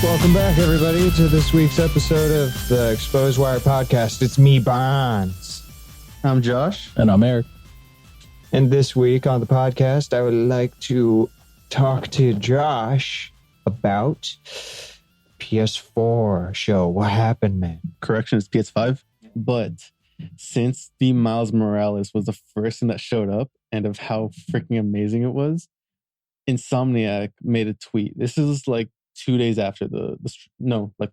Welcome back, everybody, to this week's episode of the Exposed Wire podcast. It's me, Bonds. I'm Josh. And I'm Eric. And this week on the podcast, I would like to talk to Josh about PS4 show. What happened, man? Correction, it's PS5. But since the Miles Morales was the first thing that showed up and of how freaking amazing it was, Insomniac made a tweet. This is like 2 days after the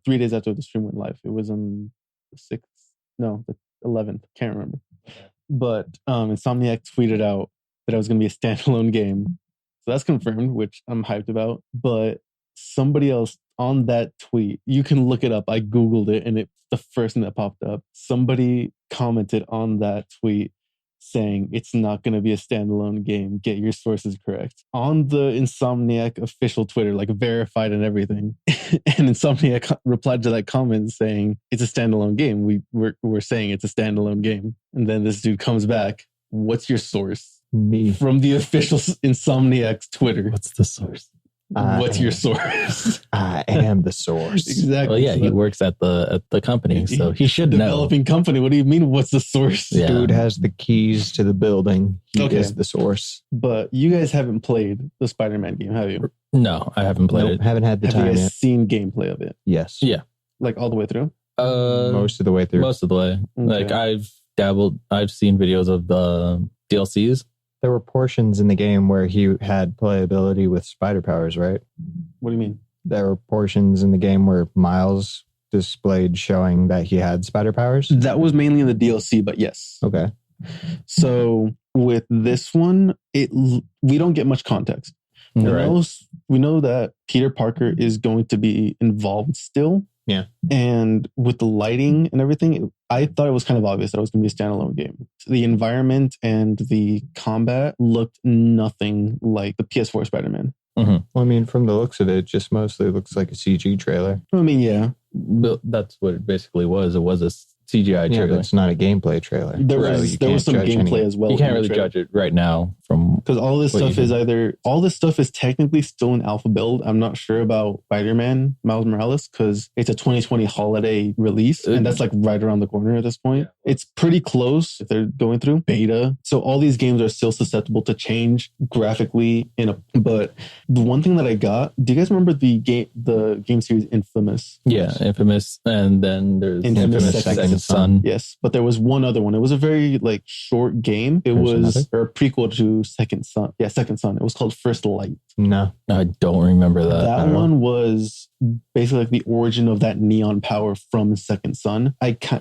3 days after the stream went live. It was on the 11th. Can't remember. But Insomniac tweeted out that it was going to be a standalone game. So that's confirmed, which I'm hyped about. But somebody else on that tweet, you can look it up. I Googled it and it's the first thing that popped up. Somebody commented on that tweet saying it's not going to be a standalone game. Get your sources correct. On the Insomniac official Twitter, like verified and everything. And Insomniac replied to that comment saying it's a standalone game. We're saying it's a standalone game. And then this dude comes back. What's your source? Me. From the official Insomniac's Twitter. What's the source? What's your source? I am the source. Exactly. Well, yeah, he works at the company, so he should know. Developing company. What do you mean? What's the source? Yeah. Dude has the keys to the building. He is the source. But you guys haven't played the Spider-Man game, have you? No, I haven't played it. Haven't had the Have time you guys yet. seen gameplay of it? Yes. Yeah. Like all the way through? Most of the way through. Most of the way. Okay. Like I've seen videos of the DLCs. There were portions in the game where he had playability with spider powers, right? What do you mean? There were portions in the game where Miles displayed showing that he had spider powers. That was mainly in the DLC, but yes. Okay. So with this one, we don't get much context. Right. We know that Peter Parker is going to be involved still. Yeah. And with the lighting and everything, I thought it was kind of obvious that it was going to be a standalone game. The environment and the combat looked nothing like the PS4 Spider-Man. Mm-hmm. Well, I mean, from the looks of it, it just mostly looks like a CG trailer. I mean, yeah. But that's what it basically was. It was a CGI Yeah, trailer. but it's not a gameplay trailer. There So was you there was can't some judge gameplay any- as well. You can't really judge it right now from because all this what stuff you is think. all this stuff is technically still in alpha build. I'm not sure about Spider-Man Miles Morales because it's a 2020 holiday release, and that's like right around the corner at this point. Yeah. It's pretty close if they're going through beta. So all these games are still susceptible to change graphically. But the one thing that I got, do you guys remember the game series Infamous? Yeah, Infamous, and then there's Infamous Second Son. Yes, but there was one other one. It was a very like short game. It was a prequel to Second Son. Yeah, Second Son. It was called First Light. No. I don't remember that. That one was basically like the origin of that neon power from Second Son.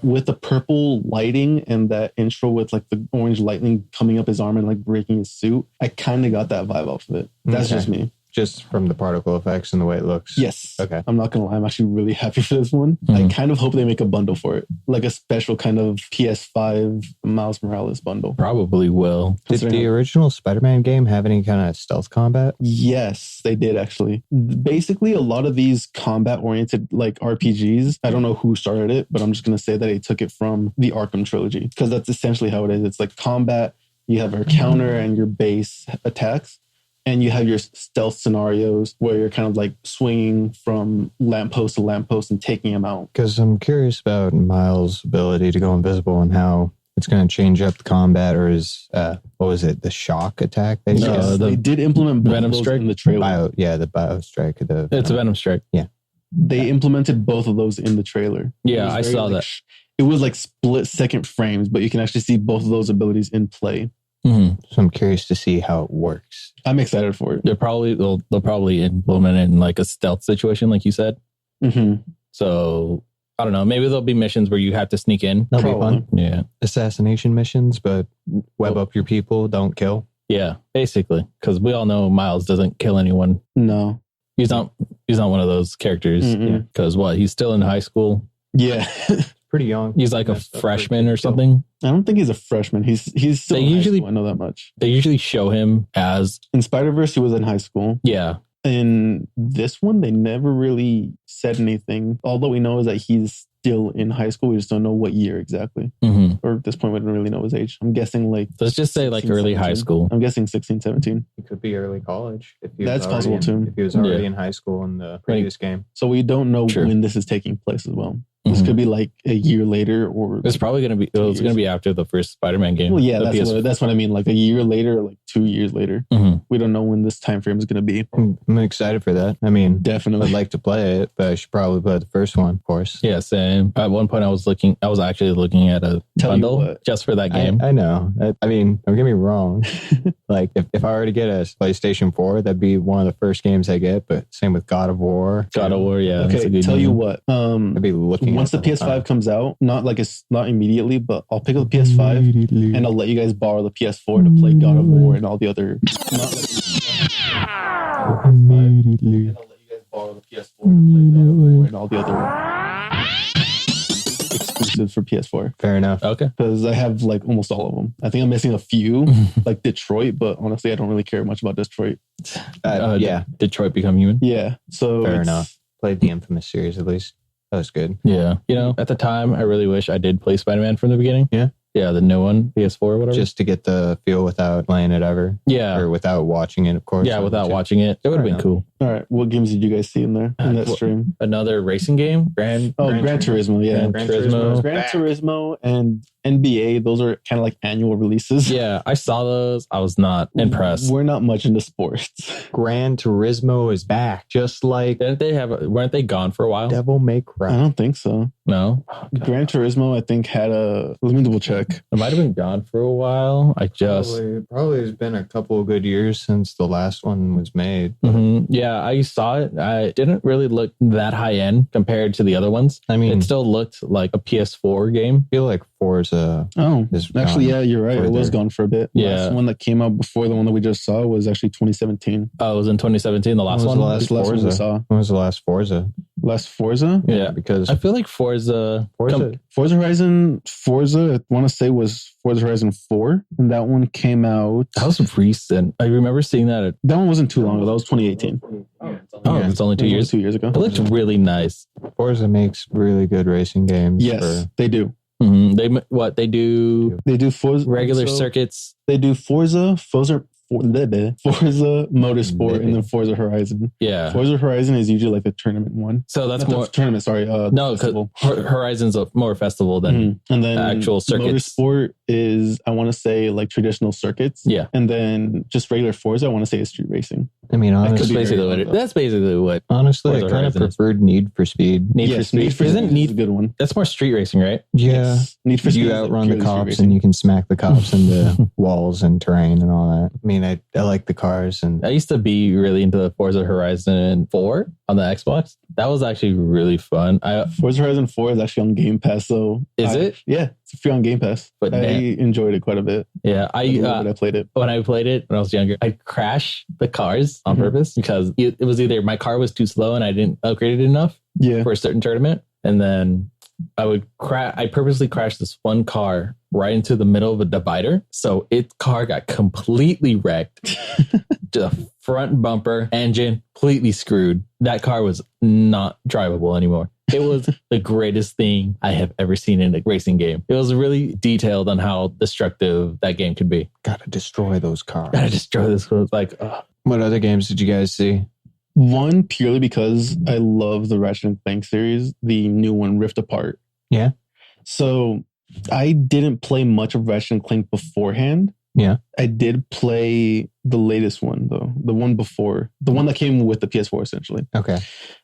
With the purple lighting and that intro with like the orange lightning coming up his arm and like breaking his suit, I kind of got that vibe off of it. That's just me. Just from the particle effects and the way it looks. Yes. Okay. I'm not gonna lie. I'm actually really happy for this one. Mm-hmm. I kind of hope they make a bundle for it, like a special kind of PS5 Miles Morales bundle. Probably will. Did the original Spider-Man game have any kind of stealth combat? Yes, they did actually. Basically, a lot of these combat-oriented like RPGs, I don't know who started it, but I'm just gonna say that they took it from the Arkham trilogy because that's essentially how it is. It's like combat. You have your counter and your base attacks. And you have your stealth scenarios where you're kind of like swinging from lamppost to lamppost and taking them out. Because I'm curious about Miles' ability to go invisible and how it's going to change up the combat, or is, what was it, the shock attack? They did implement Venom Strike in the trailer. The Bio Strike. It's a Venom Strike. Yeah. They implemented both of those in the trailer. Yeah, I saw that. It was like split second frames, but you can actually see both of those abilities in play. Mm-hmm. So I'm curious to see how it works. I'm excited for it. They'll probably implement it in like a stealth situation, like you said. Mm-hmm. So I don't know. Maybe there'll be missions where you have to sneak in. That'll be fun. Yeah. Assassination missions, but web up your people, don't kill. Yeah, basically, because we all know Miles doesn't kill anyone. No, he's not one of those characters. Because he's still in high school. Yeah. Pretty young. He's like a freshman or something. I don't think he's a freshman. He's still in high school. I know that much. They usually show him as... In Spider-Verse, he was in high school. Yeah. In this one, they never really said anything. All that we know is that he's still in high school. We just don't know what year exactly. Or at this point, we don't really know his age. I'm guessing like... Let's just say like 16, early 17. high school. I'm guessing 16, 17. It could be early college. If he That's was already possible too. If he was already in high school in the previous game. So we don't know True. when this is taking place as well. This could be like a year later, or It's probably going to be. It's going to be after the first Spider-Man game. well, yeah, the that's what I mean. Like a year later, or like 2 years later. We don't know when this time frame is going to be. I'm excited for that. I mean, Definitely. I'd like to play it, but I should probably play the first one, of course. Yeah, same. At one point, I was actually looking at a Tell you bundle what. just for that game. I know. I mean, don't get me wrong. Like, if I were to get a PlayStation 4, that'd be one of the first games I get. But same with God of War. God of War, yeah. that's a Okay, good tell game. you what. I'd be looking Once at the PS5 comes out, not immediately, but I'll pick up the PS5 and I'll let you guys borrow the PS4 to play God of War and all the other. Not like immediately. and I'll let you guys borrow the PS4 to play God of War and all the other exclusives for PS4. Fair enough. Okay. Because I have like almost all of them. I think I'm missing a few, like Detroit, but honestly, I don't really care much about Detroit. Yeah, Detroit Become Human. Yeah, so fair it's- enough. Played the Infamous series at least. That was good. Yeah. You know, at the time, I really wish I did play Spider-Man from the beginning. Yeah. Yeah, the new one, PS4 or whatever. Just to get the feel without playing it ever. yeah. Or without watching it, of course. Yeah, without watching it. It would have been enough. cool. All right, what games did you guys see in there in that Well, stream? Another racing game? Gran Turismo, yeah. Gran Turismo. Gran Turismo and NBA, those are kind of like annual releases. Yeah, I saw those. I was not impressed. We're not much into sports. Gran Turismo is back, just like Weren't they gone for a while? Devil May I Cry. don't think so. No. Gran Turismo, I think, had a... Let me double check. It might have been gone for a while. I just... Probably has been a couple of good years since the last one was made. Yeah, I saw it. I didn't really look that high end compared to the other ones. I mean, It still looked like a PS4 game. I feel like Forza Oh, is actually, yeah, you're right. It was further. gone for a bit. Yeah. Last one that came out before the one that we just saw was actually 2017. Oh, it was in 2017, the last What was one? the last This last one we Forza? saw. When was the last Forza? Last Forza? Yeah. Because I feel like Forza... Forza Horizon, I want to say was Forza Horizon 4. And that one came out... That was recent. I remember seeing that. That one wasn't too long ago. That was 2018. It's only 2 It was years. 2 years ago. It looked really nice. Forza makes really good racing games. Yes, they do. They do They do Forza... regular so circuits. They do Forza Motorsport, and then Forza Horizon. Yeah. Forza Horizon is usually like the tournament one. So that's Not the more tournament. Sorry, no, because festival. Horizon's a more festival than And then actual circuits. Motorsport is, I want to say, like traditional circuits. Yeah. And then just regular Forza, I want to say, is street racing. I mean, could That's be honestly, basically very what wrong, that's basically what honestly, Forza I kind of Horizon is. preferred Need for Speed. Need for Yes, Speed. Need for Isn't Speed is a good one. that's more street racing, right? Yeah. Yes. Need for Speed You is, like, outrun the purely street cops racing. and you can smack the cops into walls and terrain and all that. I mean, I like the cars and I used to be really into the Forza Horizon 4 on the Xbox. That was actually really fun. Forza Horizon 4 is actually on Game Pass, so Is it? Yeah, it's free on Game Pass. But I damn. enjoyed it quite a bit. Yeah, I played it. when I played it when I was younger, I'd crash the cars on purpose because it was either my car was too slow and I didn't upgrade it enough Yeah. for a certain tournament, and then I purposely crashed this one car right into the middle of a divider, so its car got completely wrecked. The front bumper, engine, completely screwed. That car was not drivable anymore. It was the greatest thing I have ever seen in a racing game. It was really detailed on how destructive that game could be. gotta destroy those cars. Gotta destroy this. It was like, ugh. What other games did you guys see? One, purely because I love the Ratchet and Clank series, the new one, Rift Apart. Yeah. So I didn't play much of Ratchet and Clank beforehand. Yeah. I did play the latest one, though. The one before. The one that came with the PS4, essentially. Okay.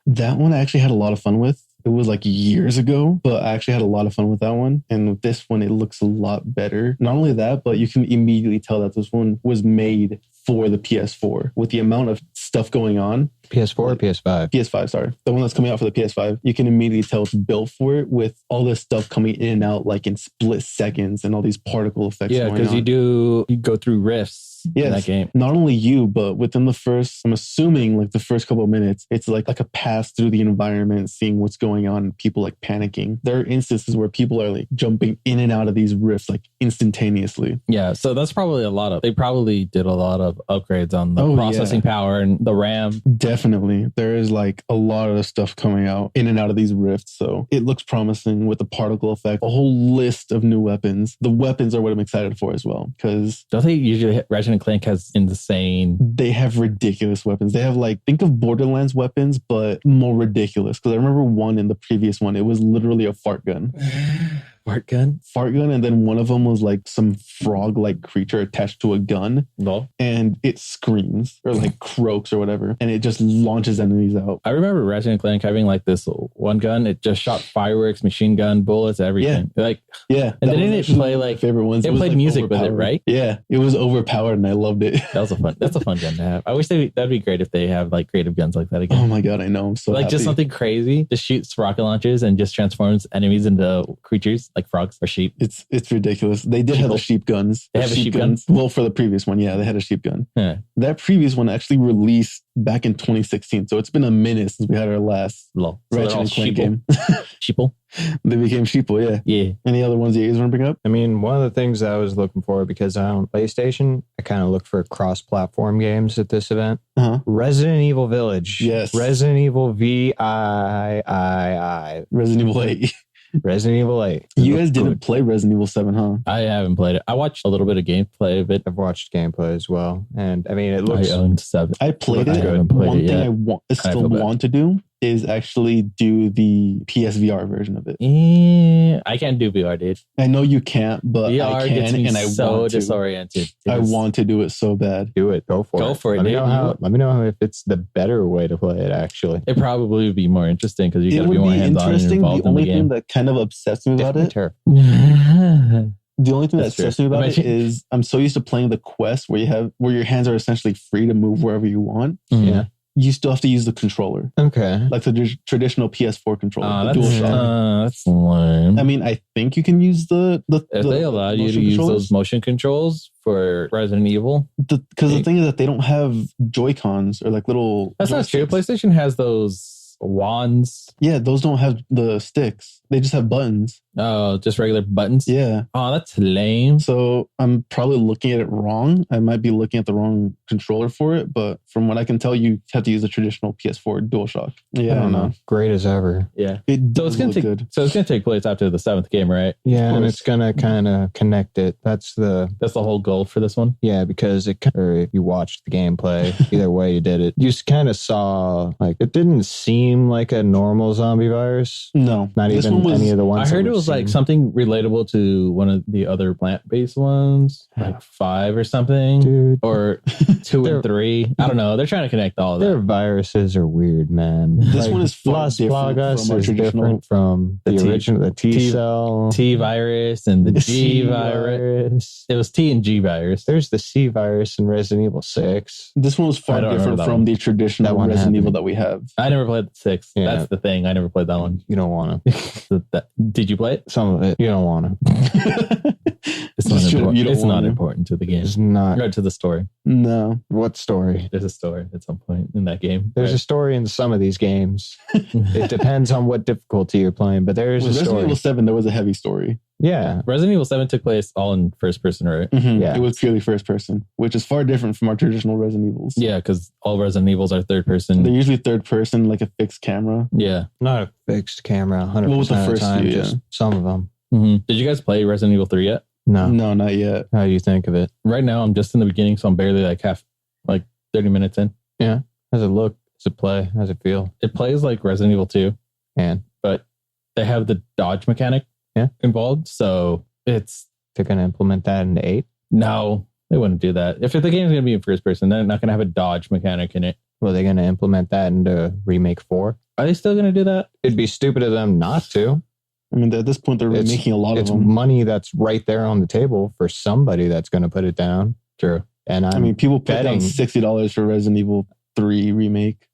That one I actually had a lot of fun with. It was like years ago, but I actually had a lot of fun with that one. And with this one, it looks a lot better. Not only that, but you can immediately tell that this one was made for the PS4 with the amount of stuff going on. PS4 or PS5? PS5, sorry. The one that's coming out for the PS5. You can immediately tell it's built for it with all this stuff coming in and out like in split seconds and all these particle effects. Yeah, going because on. you go through rifts in Yes. that game. Not only you, but within the first, I'm assuming like the first couple of minutes, it's like a pass through the environment, seeing what's going on, and people like panicking. There are instances where people are like jumping in and out of these rifts like instantaneously. Yeah, so that's probably they probably did a lot of of upgrades on the Oh, processing power and the RAM. Definitely. There is like a lot of stuff coming out in and out of these rifts. So it looks promising with the particle effect, a whole list of new weapons. The weapons are what I'm excited for as well, because Don't they usually Ratchet and Clank has insane? they have ridiculous weapons. They have like, think of Borderlands weapons, but more ridiculous. Because I remember one in the previous one, it was literally a fart gun. Fart gun? Fart gun, and then one of them was like some frog-like creature attached to a gun, No. and it screams or like croaks or whatever, and it just launches enemies out. I remember Ratchet and Clank having like this one gun. It just shot fireworks, machine gun, bullets, everything. Like, Yeah, and that then was it actually play one of my like favorite ones. it was, played like, music with it, overpowered. right? Yeah, it was overpowered, and I loved it. That's a fun gun to have. I wish that'd be great if they have like creative guns like that again. Oh my god, I know. I'm so Like happy. just something crazy, just shoots rocket launches and just transforms enemies into creatures like frogs or sheep. It's ridiculous. They did have the sheep guns. They The have a sheep gun? guns. Well, for the previous one, yeah, they had a sheep gun. Yeah. That previous one actually released back in 2016, so it's been a minute since we had our last Lol. So Ratchet they're all and Clank sheeple. game. Sheeple? They became sheeple, yeah. Yeah. Any other ones you guys want to bring up? I mean, one of the things I was looking for, because I own PlayStation, I kind of look for cross-platform games at this event. Uh-huh. Resident Evil Village. Yes. Resident Evil VIII. Resident Evil 8. Resident Evil 8. You guys Look didn't good. play Resident Evil 7, huh? I haven't played it. I watched a little bit of gameplay of it. I've watched gameplay as well. And I mean, it looks... I owned 7. I played I it. haven't played One it thing yet. I still feel bad. want to do is actually do the PSVR version of it. I can't do VR, dude. I know you can't, but VR I gets can, me and I so want to. disoriented. I want to do it so bad. Do it. Go for it. Go for it, Let me dude. know how. Let me know if it's the better way to play it. Actually, It probably would be more interesting because you It got to be would more be hands-on and interesting. The involved in only the thing game. that kind of upsets me about Definitely it, terrifying. the only thing that That's true. upsets me about it Imagine- is I'm so used to playing the Quest where your hands are essentially free to move wherever you want. Mhm. Yeah. You still have to use the controller, Okay. like the traditional PS4 controller, the That's, DualShock. that's lame. I mean, I think you can use the If they allow you to motion use controllers. those motion controls for Resident Evil, Because the thing is that they don't have Joy-Cons or like little. that's not true. joysticks. PlayStation has those wands. Yeah, those don't have the sticks. They just have buttons. Oh, just regular buttons. Yeah. Oh, that's lame. So I'm probably looking at it wrong. I might be looking at the wrong controller for it, but from what I can tell, you have to use the traditional PS4 DualShock. Yeah, I don't know. Great as ever. Yeah. It So it's does gonna look take. good. So it's gonna take place after the 7th game, right? Yeah, and course. it's gonna kind of connect it. That's the That's the whole goal for this one. yeah, because or if you watched the gameplay, either way you did it, you just kind of saw like it didn't seem like a normal zombie virus. No, Not this even one was. any of the I ones. that heard it we've was like seen. something relatable to one of the other plant-based ones, like 5 or something, Dude, or 2 They're- and 3. I don't know. They're trying to connect all of their that. viruses are weird, man. This one is far Las different Plagas from our is traditional- different from The the T- original, the T cell, T virus and the the G C virus. It was T and G virus. There's the C virus in Resident Evil 6. This one was I far don't different remember that from one. the traditional That one Resident Evil happened. that we have. I never played 6. Yeah. That's the thing. I never played that one. You don't want to. Did you play it? Some of it, you don't want to. It's not Just straight up, important. you don't It's not wanna. important to the game. It's not. Or to the story. No. What story? There's a story at some point in that game. There's a story in some of these games. It depends on what difficulty you're playing, but there's With a Resident story. Evil 7, there was a heavy story. Yeah. Resident Evil 7 took place all in first person, right? Yeah. It was purely first person, which is far different from our traditional Resident Evils. Yeah, because all Resident Evils are third They're person. usually third person, like a fixed camera. Yeah. Not a fixed camera 100% Well, with the of the first time, few, just yeah. some of them. Did you guys play Resident Evil 3 yet? No. No, not yet. How do you think of it? Right now, I'm just in the beginning, so I'm barely like 30 minutes in. How's it look? How's it play? How's it feel? It plays like Resident Evil 2, And but they have the dodge mechanic involved. So it's they're going to implement that into 8? no, they wouldn't do that. If the game's going to be in first person, they're not going to have a dodge mechanic in it. Well, they're going to implement that into Remake 4? Are they still going to do that? It'd be stupid of them not to. I mean, at this point, they're It's- making a lot of It's them. money that's right there on the table for somebody that's going to put it down. True. And I mean, people put down betting- $60 for Resident Evil 3 remake.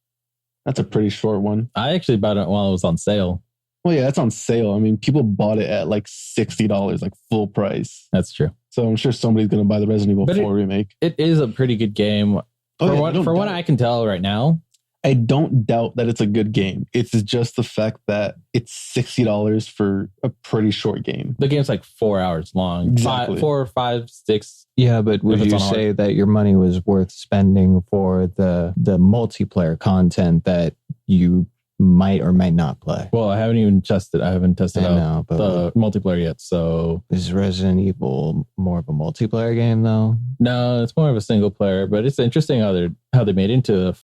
That's a pretty short one. I actually bought it while it was on sale. Well, yeah, that's on sale. I mean, people bought it at like $60, like full price. That's true. So I'm sure somebody's going to buy the Resident Evil But 4 remake. It is a pretty good game. Oh, For yeah, what no for what doubt. I can tell right now, I don't doubt that it's a good game. It's just the fact that it's $60 for a pretty short game. The game's like 4 hours long. Exactly. 4 or 5, 6. Yeah, but would If it's you on hard. say that your money was worth spending for the multiplayer content that you might or might not play? Well, I haven't tested I out know, but the multiplayer yet. So is Resident Evil more of a multiplayer game though? no, it's more of a single player. But it's interesting how they made it into